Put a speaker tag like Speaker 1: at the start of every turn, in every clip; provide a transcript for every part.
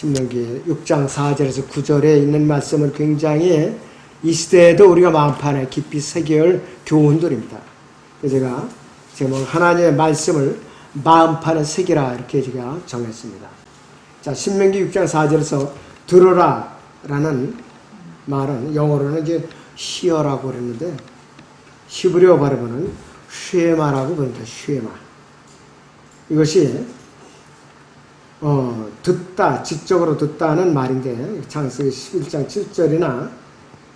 Speaker 1: 신명기 6장 4절에서 9절에 있는 말씀은 굉장히 이 시대에도 우리가 마음판에 깊이 새겨올 교훈들입니다. 제가 제목 하나님의 말씀을 마음판에 새기라 이렇게 제가 정했습니다. 자, 신명기 6장 4절에서 들어라 라는 말은 영어로는 이제 hear라고 그랬는데 히브리어 발음은 쉐마라고 부릅니다. 쉐마. 이것이 듣다, 지적으로 듣다는 말인데 창세기 11장 7절이나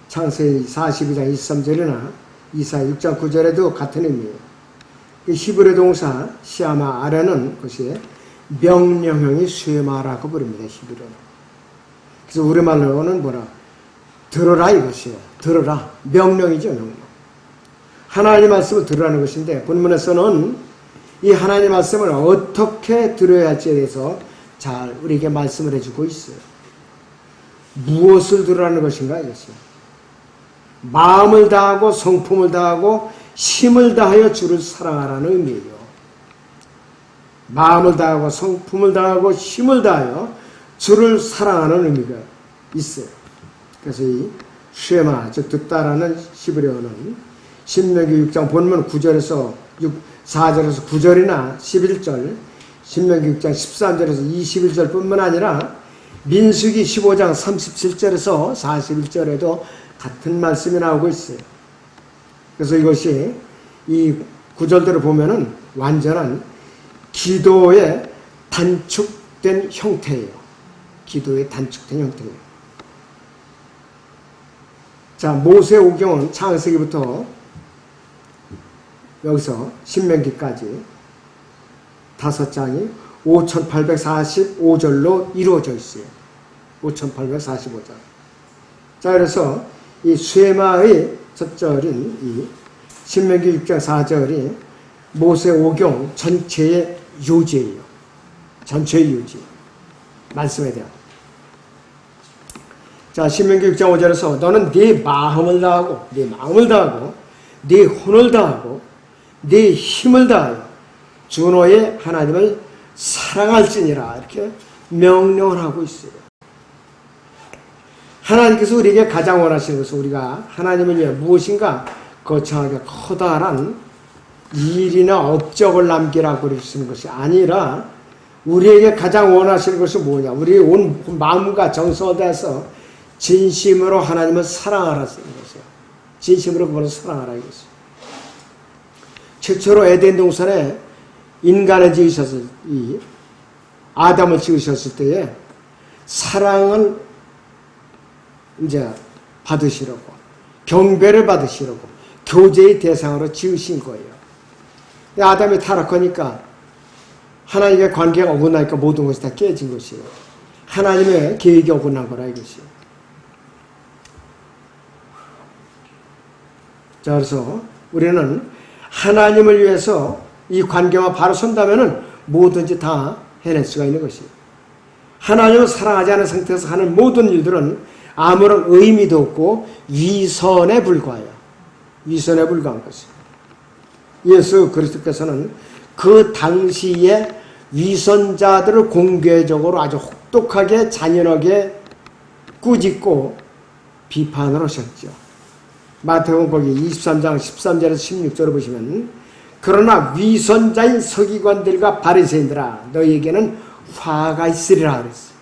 Speaker 1: 창세기 42장 23절이나 이사 6장 9절에도 같은 의미예요. 히브리 동사 시아마 아래는 것이 명령형이 쉐마라고 부릅니다. 히브리어는. 그래서 우리말로는 뭐라? 들어라 이것이에요. 들어라. 명령이죠. 명령. 하나님 말씀을 들으라는 것인데 본문에서는 이 하나님 말씀을 어떻게 들어야 할지에 대해서 잘 우리에게 말씀을 해주고 있어요. 무엇을 들으라는 것인가 이것이요. 마음을 다하고 성품을 다하고 힘을 다하여 주를 사랑하라는 의미예요. 마음을 다하고 성품을 다하고 힘을 다하여 주를 사랑하는 의미가 있어요. 그래서 이 쉐마, 즉 듣다라는 히브리어는 신명기 6장 본문 9절에서 4절에서 9절이나 11절, 신명기 6장 13절에서 21절 뿐만 아니라 민수기 15장 37절에서 41절에도 같은 말씀이 나오고 있어요. 그래서 이것이 이 구절들을 보면은 완전한 기도의 단축된 형태예요. 기도의 단축된 형태예요. 자, 모세오경은 창세기부터 여기서 신명기까지 5장이 5845절로 이루어져 있어요. 5845절. 자, 그래서 이 쉐마의 첫 절인 이 신명기 6장 4절이 모세오경 전체의 요지예요. 전체의 요지. 말씀에 대한. 자, 신명기 6장 5절에서 너는 네 마음을 다하고 네 마음을 다하고 네 혼을 다하고 네 힘을 다하여 주 너의 하나님을 사랑할지니라 이렇게 명령을 하고 있어요. 하나님께서 우리에게 가장 원하시는 것은 우리가 하나님을 위해 무엇인가 거창하게 커다란 일이나 업적을 남기라고 그러시는 것이 아니라 우리에게 가장 원하시는 것이 뭐냐? 우리의 온 마음과 정성을 다해서 진심으로 하나님을 사랑하라는 것이에요. 진심으로 그분을 사랑하라 이것이에요. 최초로 에덴 동산에 인간을 지으셨을 이 아담을 지으셨을 때에 사랑을 이제 받으시려고 경배를 받으시려고 교제의 대상으로 지으신 거예요. 아담이 타락하니까 하나님의 관계가 어긋나니까 모든 것이 다 깨진 것이에요. 하나님의 계획이 어긋난 거라 이것이에요. 자, 그래서 우리는 하나님을 위해서 이 관계와 바로 선다면은 뭐든지 다 해낼 수가 있는 것이에요. 하나님을 사랑하지 않은 상태에서 하는 모든 일들은 아무런 의미도 없고 위선에 불과해요. 위선에 불과한 것이에요. 예수 그리스도께서는 그 당시에 위선자들을 공개적으로 아주 혹독하게 잔인하게 꾸짖고 비판을 하셨죠. 마태복음 거기 23장 13절에서 16절을 보시면 그러나 위선자인 서기관들과 바리새인들아 너희에게는 화가 있으리라 그랬어요.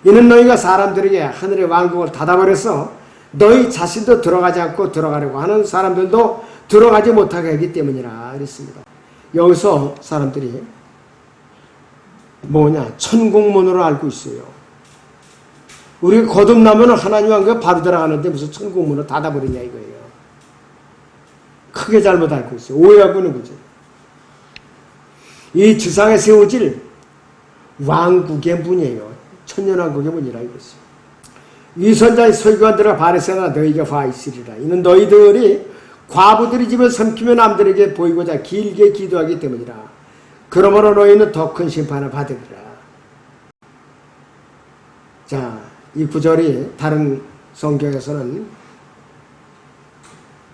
Speaker 1: 이는 너희가 사람들에게 하늘의 왕국을 닫아버려서 너희 자신도 들어가지 않고 들어가려고 하는 사람들도 들어가지 못하게 하기 때문이라 그랬습니다. 여기서 사람들이 뭐냐? 천국문으로 알고 있어요. 우리가 거듭나면 하나님 왕국에 바로 들어가는데 무슨 천국문을 닫아버리냐 이거예요. 크게 잘못 알고 있어요. 오해하고 있는 거죠. 이 지상에 세워질 왕국의 문이에요. 천년왕국의 문이라 이것이요. 위선자의 서기관들과 바리새인들아 너희에게 화 있으리라. 이는 너희들이 과부들의 집을 삼키며 남들에게 보이고자 길게 기도하기 때문이라. 그러므로 너희는 더 큰 심판을 받으리라. 자, 이 구절이 다른 성경에서는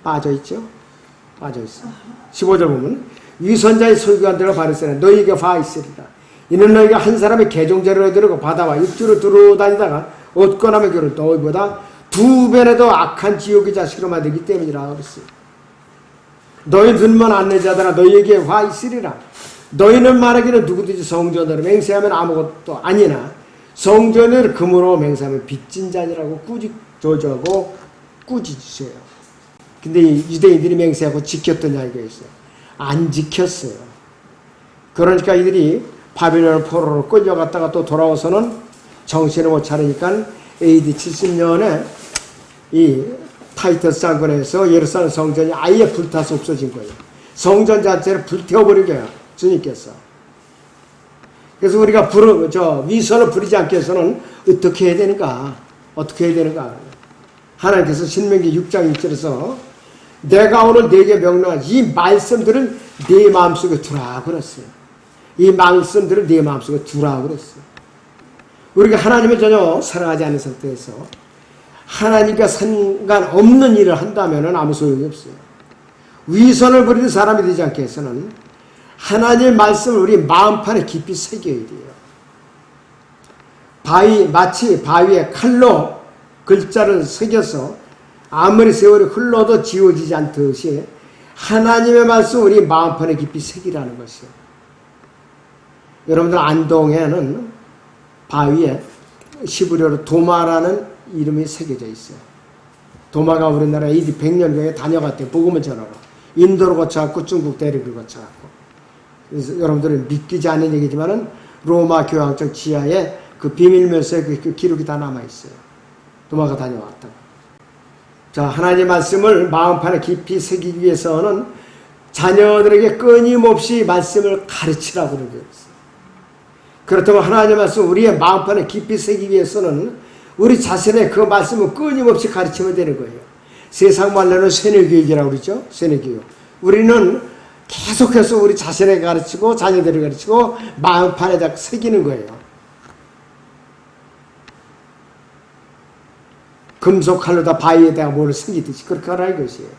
Speaker 1: 빠져있죠? 빠져있어. 15절 보면 위선자의 서기관들과 바리새인들아 너희에게 화 있으리라. 이는 너희가 한 사람의 개종자를 들고 바다와 육지로 들어다니다가 얻고 남의 교를 너희보다 2배나 더 악한 지옥의 자식으로 만들기 때문이라 그랬어요. 너희 눈먼 안내자들아 너희에게 화 있으리라. 너희는 말하기는 누구든지 성전으로 맹세하면 아무것도 아니나 성전을 금으로 맹세하면 빚진 자니라고 저주하고 꾸짖으세요. 근데 유대인들이 맹세하고 지켰더냐 이거였어요. 안 지켰어요. 그러니까 이들이 바빌론 포로로 끌려갔다가 또 돌아와서는 정신을 못 차리니까 AD 70년에 이 타이터스 장군에서 예루살렘 성전이 아예 불타서 없어진 거예요. 성전 자체를 불태워버리게요. 주님께서. 그래서 우리가 위선을 부리지 않기 위해서는 어떻게 해야 되는가? 어떻게 해야 되는가? 하나님께서 신명기 6장 6절에서 내가 오늘 네게 명령한 이 말씀들을 네 마음속에 두라 그랬어요. 이 말씀들을 네 마음속에 두라 그랬어요. 우리가 하나님을 전혀 사랑하지 않는 상태에서 하나님과 상관없는 일을 한다면 아무 소용이 없어요. 위선을 부리는 사람이 되지 않게 해서는 하나님의 말씀을 우리 마음판에 깊이 새겨야 돼요. 마치 바위에 칼로 글자를 새겨서 아무리 세월이 흘러도 지워지지 않듯이 하나님의 말씀을 우리 마음판에 깊이 새기라는 것이요. 여러분들 안동에는 바위에 시브리어로 도마라는 이름이 새겨져 있어요. 도마가 우리나라 AD 100년경에 다녀갔대요. 복음을 전하러. 인도를 거쳐갖고 중국 대륙을 거쳐갖고. 그래서 여러분들은 믿기지 않는 얘기지만은 로마 교황청 지하에 그 비밀면서에 그 기록이 다 남아있어요. 도마가 다녀왔다고. 자, 하나님의 말씀을 마음판에 깊이 새기기 위해서는 자녀들에게 끊임없이 말씀을 가르치라고 그러는 거예요. 그렇다면 하나님의 말씀 우리의 마음판에 깊이 새기기 위해서는 우리 자신의 그 말씀을 끊임없이 가르치면 되는 거예요. 세상 말로는 세뇌교육이라고 그러죠. 세뇌교육. 우리는 계속해서 우리 자신에게 가르치고 자녀들에게 가르치고 마음판에다 새기는 거예요. 금속 칼로다 바위에다가 뭐를 새기듯이 그렇게 하라 이것이에요.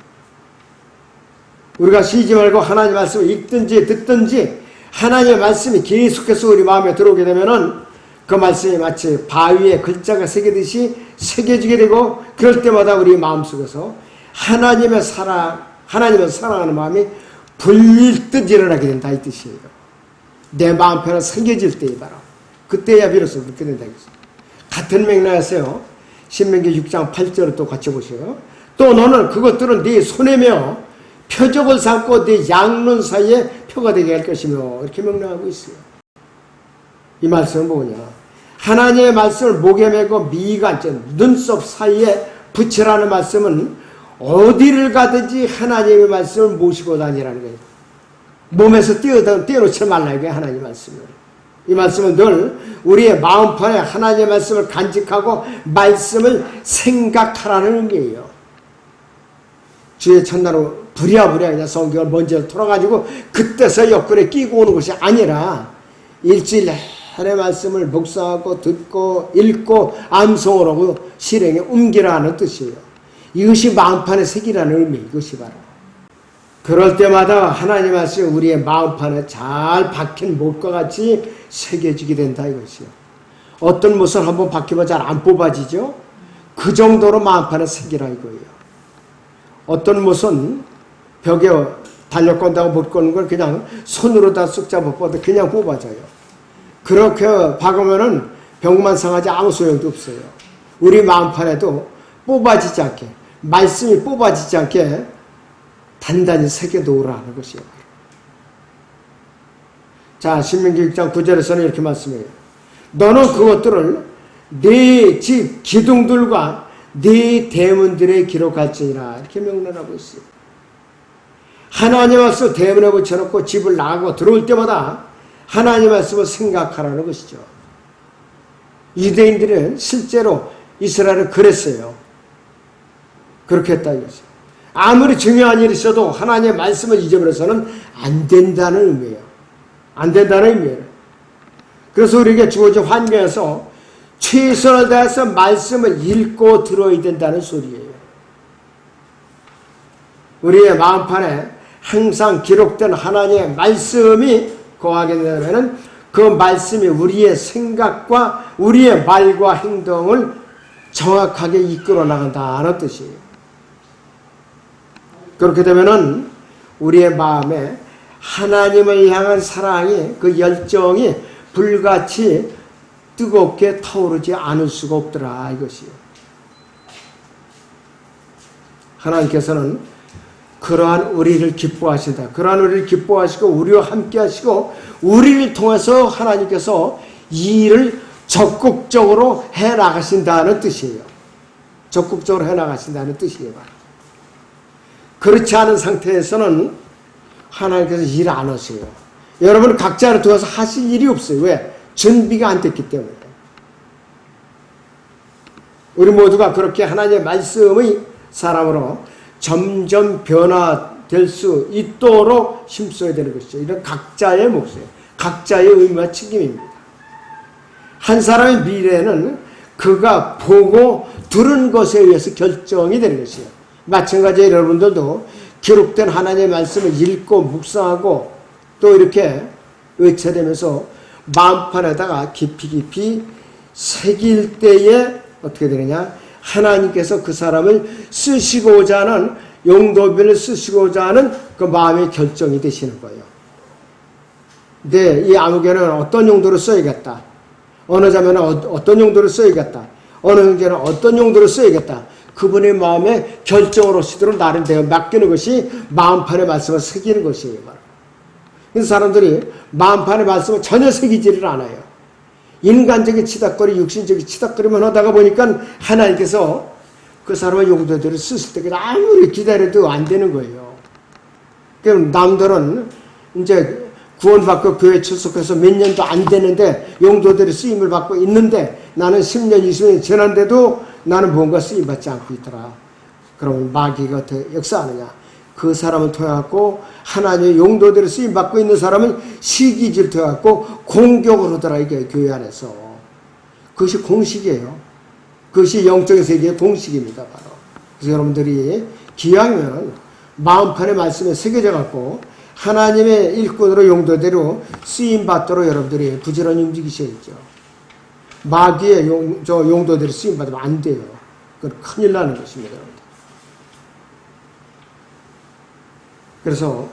Speaker 1: 우리가 쉬지 말고 하나님의 말씀을 읽든지 듣든지 하나님의 말씀이 계속해서 우리 마음에 들어오게 되면은 그 말씀이 마치 바위에 글자가 새기듯이 새겨지게 되고 그럴 때마다 우리 마음속에서 하나님을 사랑하는 마음이 불듯 일어나게 된다 이 뜻이에요. 내 마음편에 새겨질 때에 바로 그때야 비로소 그렇게 된다 이거죠. 같은 맥락에서요. 신명기 6장 8절을 또 같이 보세요. 또 너는 그것들은 네 손에며 표적을 삼고 네 양눈 사이에 표가 되게 할 것이며 이렇게 명령하고 있어요. 이 말씀은 뭐냐? 하나님의 말씀을 목에 메고 미간, 눈썹 사이에 붙이라는 말씀은 어디를 가든지 하나님의 말씀을 모시고 다니라는 거예요. 몸에서 떼어놓지 말라 이게 하나님의 말씀을. 이 말씀은 늘 우리의 마음판에 하나님의 말씀을 간직하고 말씀을 생각하라는 의미예요. 주의 첫날로 부랴부랴 그냥 성경을 먼저 털어가지고 그때서 옆구리에 끼고 오는 것이 아니라 일주일 내내 말씀을 묵상하고 듣고 읽고 암송을 하고 실행에 옮기라는 뜻이에요. 이것이 마음판에 새기라는 의미, 이것이 바로. 그럴 때마다 하나님의 말씀이 우리의 마음판에 잘 박힌 못과 같이 새겨지게 된다 이것이요. 어떤 못은 한번 박히면 잘 안 뽑아지죠? 그 정도로 마음판에 새기라 이거예요. 어떤 못은 벽에 달려건다고 못 거는 걸 그냥 손으로 다 쑥 잡아봐도 그냥 뽑아져요. 그렇게 박으면은 벽만 상하지 아무 소용도 없어요. 우리 마음판에도 뽑아지지 않게, 말씀이 뽑아지지 않게 단단히 새겨놓으라는 것이에요. 자, 신명기 6장 9절에서는 이렇게 말씀해요. 너는 그것들을 네 집 기둥들과 네 대문들에 기록할지니라 이렇게 명령하고 있어요. 하나님 말씀 대문에 붙여놓고 집을 나가고 들어올 때마다 하나님 말씀을 생각하라는 것이죠. 유대인들은 실제로 이스라엘은 그랬어요. 그렇게 했다 이거죠. 아무리 중요한 일이 있어도 하나님의 말씀을 잊어버려서는 안 된다는 의미예요. 안 된다는 의미예요. 그래서 우리에게 주어진 환경에서 최선을 다해서 말씀을 읽고 들어야 된다는 소리예요. 우리의 마음판에 항상 기록된 하나님의 말씀이 거하게 되면 그 말씀이 우리의 생각과 우리의 말과 행동을 정확하게 이끌어 나간다는 뜻이에요. 그렇게 되면은 우리의 마음에 하나님을 향한 사랑이, 그 열정이 불같이 뜨겁게 타오르지 않을 수가 없더라, 이것이요. 하나님께서는 그러한 우리를 기뻐하신다. 그러한 우리를 기뻐하시고 우리와 함께 하시고 우리를 통해서 하나님께서 이 일을 적극적으로 해나가신다는 뜻이에요. 적극적으로 해나가신다는 뜻이에요. 그렇지 않은 상태에서는 하나님께서 일 안 하세요. 여러분 각자를 도와서 하실 일이 없어요. 왜? 준비가 안 됐기 때문에. 우리 모두가 그렇게 하나님의 말씀의 사람으로 점점 변화될 수 있도록 힘써야 되는 것이죠. 이런 각자의 몫이에요. 각자의 의무와 책임입니다. 한 사람의 미래는 그가 보고 들은 것에 의해서 결정이 되는 것이에요. 마찬가지로 여러분들도 기록된 하나님의 말씀을 읽고 묵상하고 또 이렇게 외쳐대면서 마음판에다가 깊이 새길 때에 어떻게 되느냐? 하나님께서 그 사람을 쓰시고자 하는, 용도별을 쓰시고자 하는 그 마음의 결정이 되시는 거예요. 네, 이 아무개는 어떤 용도로 써야겠다. 어느 자매는 어떤 용도로 써야겠다. 어느 형제는 어떤 용도로 써야겠다. 그분의 마음에 결정을 하시도록 나름대로 맡기는 것이 마음판의 말씀을 새기는 것이에요. 그래서 사람들이 마음판의 말씀을 전혀 새기지를 않아요. 인간적인 치닫거리, 육신적인 치닫거리만 하다가 보니까 하나님께서 그 사람의 용도대로 쓰실 때까지 아무리 기다려도 안 되는 거예요. 그럼 남들은 이제 구원받고 교회 출석해서 몇 년도 안 되는데 용도대로 쓰임을 받고 있는데 나는 10년, 20년 지났는데도 나는 뭔가 쓰임받지 않고 있더라. 그러면 마귀가 어떻게 역사하느냐? 그 사람을 통해갖고 하나님의 용도대로 쓰임받고 있는 사람은 시기 질투해갖고 공격을 하더라, 이게 교회 안에서. 그것이 공식이에요. 그것이 영적인 세계의 공식입니다, 바로. 그래서 여러분들이 기왕이면 마음판의 말씀에 새겨져갖고 하나님의 일꾼으로 용도대로 쓰임받도록 여러분들이 부지런히 움직이셔야죠. 마귀의 용도대로 쓰임받으면 안 돼요. 그건 큰일 나는 것입니다, 여러분들. 그래서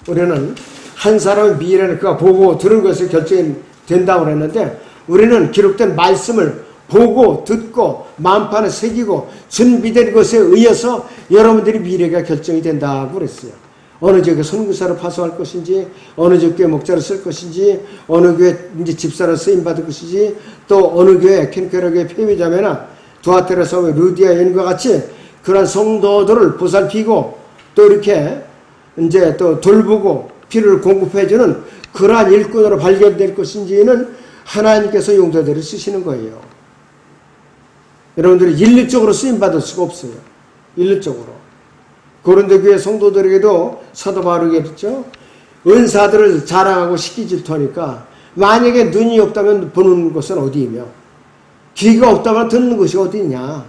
Speaker 1: 우리는 한 사람의 미래는 그가 보고 들은 것을 결정이 된다고 그랬는데 우리는 기록된 말씀을 보고 듣고 마음판에 새기고 준비된 것에 의해서 여러분들이 미래가 결정이 된다고 그랬어요. 어느 지역에 선교사를 파송할 것인지, 어느 지역에 목자를 쓸 것인지, 어느 교회 이제 집사로 쓰임받을 것인지, 또 어느 교회 캔케라교회 폐위자매나 두아테라 성의 루디아 연과 같이 그런 성도들을 보살피고 또 이렇게 이제 또 돌보고 필요를 공급해주는 그러한 일꾼으로 발견될 것인지는 하나님께서 용도대로 쓰시는 거예요. 여러분들이 일률적으로 쓰임받을 수가 없어요. 일률적으로. 고린도 교회 성도들에게도 사도 바울이 그랬죠. 은사들을 자랑하고 시기 질투하니까 만약에 눈이 없다면 보는 것은 어디이며 귀가 없다면 듣는 것이 어디냐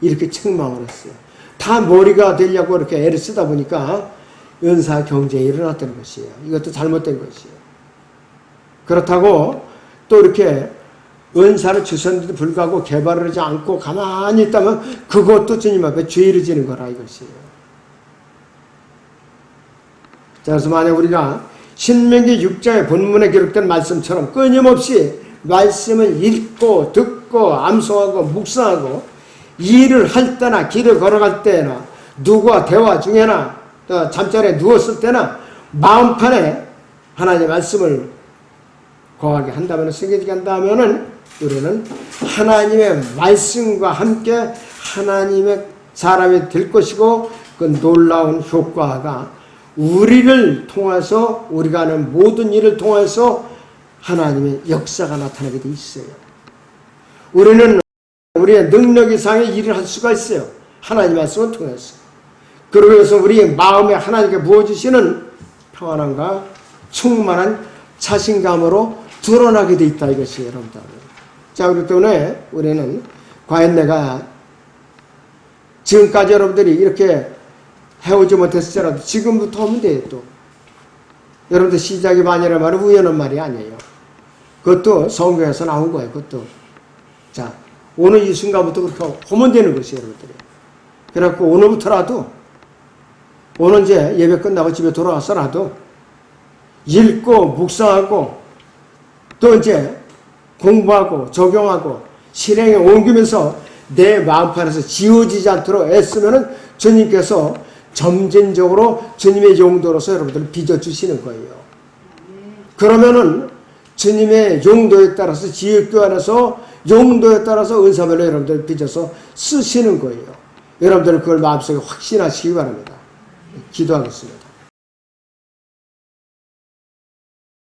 Speaker 1: 이렇게 책망을 했어요. 다 머리가 되려고 이렇게 애를 쓰다 보니까 은사 경쟁이 일어났다는 것이에요. 이것도 잘못된 것이에요. 그렇다고 또 이렇게 은사를 주셨는데도 불구하고 개발을 하지 않고 가만히 있다면 그것도 주님 앞에 죄를 지는 거라 이것이에요. 자, 그래서 만약 우리가 신명기 6장의 본문에 기록된 말씀처럼 끊임없이 말씀을 읽고 듣고 암송하고 묵상하고 일을 할 때나 길을 걸어갈 때나 누구와 대화 중에나 또 잠자리에 누웠을 때나 마음판에 하나님의 말씀을 거하게 한다면, 새겨지게 한다면은 우리는 하나님의 말씀과 함께 하나님의 사람이 될 것이고 그 놀라운 효과가 우리를 통해서 우리가 하는 모든 일을 통해서 하나님의 역사가 나타나게 돼 있어요. 우리는 우리의 능력 이상의 일을 할 수가 있어요. 하나님의 말씀을 통해서. 그러면서 우리의 마음에 하나님께 부어주시는 평안함과 충만한 자신감으로 드러나게 돼 있다 이것이에요, 여러분들. 자, 그렇기 때문에 우리는 과연 내가 지금까지 여러분들이 이렇게 해오지 못했을지라도 지금부터 하면 돼요, 또. 여러분들 시작이 반이라는 말은 우연한 말이 아니에요. 그것도 성경에서 나온 거예요. 그것도. 자, 오늘 이 순간부터 그렇게 하면 되는 것이에요, 여러분들이. 그래갖고 오늘부터라도, 오늘 이제 예배 끝나고 집에 돌아와서라도 읽고, 묵상하고, 또 이제 공부하고, 적용하고, 실행에 옮기면서 내 마음판에서 지워지지 않도록 애쓰면은 주님께서 점진적으로 주님의 용도로서 여러분들을 빚어주시는 거예요. 그러면은 주님의 용도에 따라서 지역교 안에서 용도에 따라서 은사별로 여러분들 빚어서 쓰시는 거예요. 여러분들은 그걸 마음속에 확신하시기 바랍니다. 기도하겠습니다.